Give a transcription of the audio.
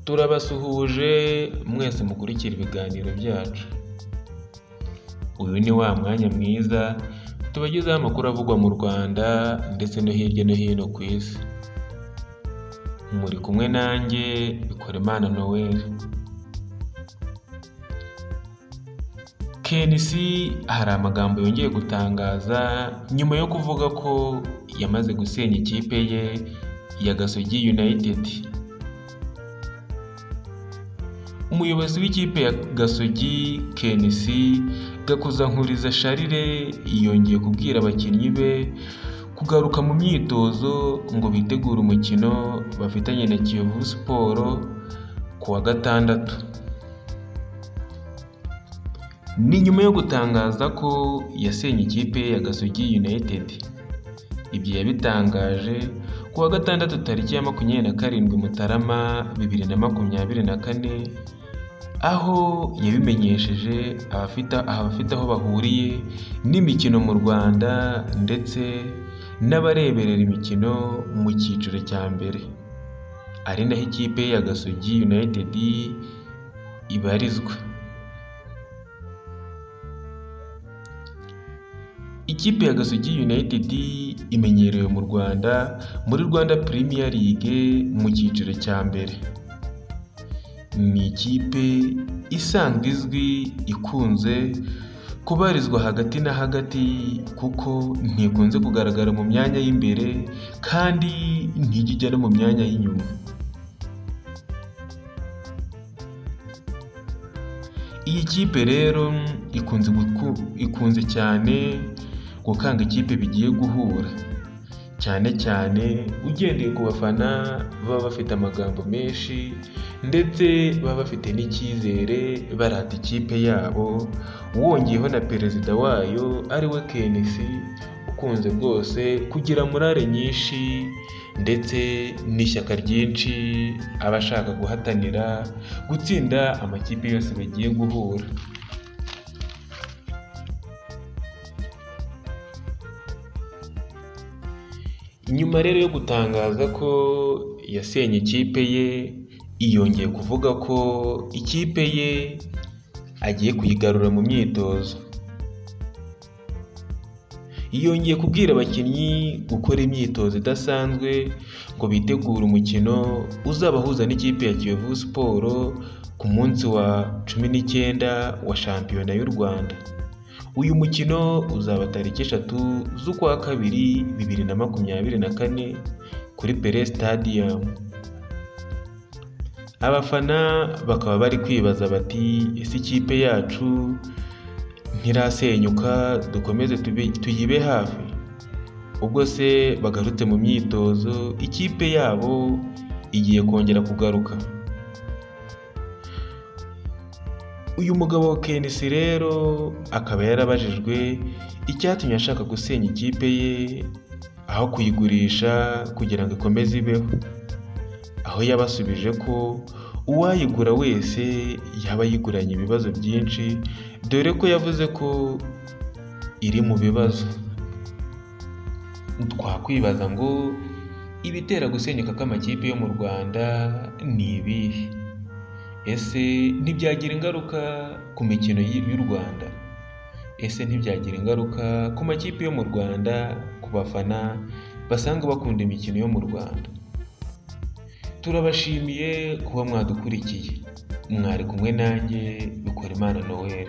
Turabasuhuje mwese mukurikira ibiganiro byacu. Uyu ni wa mwanya mwiza tubagezaho amakuru avugwa mu Rwanda ndetse no hirya no hino ku isi. Muri kumwe nanjye Bikorimana Noel. KNC hari amagambo yongeye gutangaza nyuma yo kuvuga ko yamaze gusenya ikipe ye ya Gasogi United. Umuyobozi w'ikipe ya Gasogi KNC Gakuzankuriza Charire yongeye kubwira abakinnyi be kugaruka mu myitozo ngo bitegure umukino bafitanye na Kiyovu Sport ku wa gatandatu. Ni nyuma yo gutangaza ko yasenye ikipe ya Gasogi United. Ibyo yabitangaje ku wa gatandatu tariki ya 27 Mutarama 2024, aho yabimenyesheje abafite aho bahuriye n'imikino mu Rwanda ndetse n'abareberera imikino mu cyiciro cya mbere, ari naho ikipe ya Gasogi United ibarizwa. Ikipe ya Gasogi United imenyerewe mu Rwanda muri Rwanda Premier League mu cyiciro cya mbere. Ni ikipe isanzwe izwi, ikunze kubarizwa hagati na hagati kuko ntikunze kugaragara mu myanya y'imbere kandi ntijya no mu myanya y'inyuma. Iyi kipe rero ikunze cyane gukanga ikipe bigiye guhura, cyane cyane ugendeye ku bafana baba bafite amagambo menshi ndetse baba bafite n'icyizere barata ikipe yabo, wongeyeho na perezida wayo ari we KNC ukunze rwose kugira morale nyinshi ndetse n'ishyaka ryinshi aba ashaka guhatanira gutsinda amakipe yose bagiye guhura. Nyuma rero yo gutangaza ko yasenye ikipe ye, yongeye kuvuga ko ikipe ye agiye kuyigarura mu myitozo. Yongeye kubwira abakinnyi gukora imyitozo idasanzwe ngo bitegure umukino uzabahuza n'ikipe ya Kiyovu Sport ku munsi wa 19 wa shampiyona y'u Rwanda. Uyu mukino uzaba tariki 3 z'ukwa kabiri 2024 kuri Pele Stadium. Abafana bakaba bari kwibaza bati ese ikipe yacu ntirasenyuka dukomeze tuyibe hafi? Ubwo se bagarutse mu myitozo ikipe yabo igiye kongera kugaruka? Uyu mugabo wa KNC rero akaba yarabajijwe icyatumye ashaka gusenya ikipe ye aho kuyigurisha kugira ngo ikomeze ibeho, aho yabasubije ko uwayigura wese yaba yiguranye ibibazo byinshi, dore ko yavuze ko iri mu bibazo. Twakwibaza ngo ibitera gusenyuka kw'amakipe yo mu Rwanda ni ibihe? Ese ntibyagira ingaruka ku mikino y'u Rwanda? Ese ntibyagira ingaruka ku makipe yo mu Rwanda, ku bafana basanga bakunda imikino yo mu Rwanda? Turabashimiye kuba mwadukurikiye. Mwari kumwe nanjye Bikorimana Noel.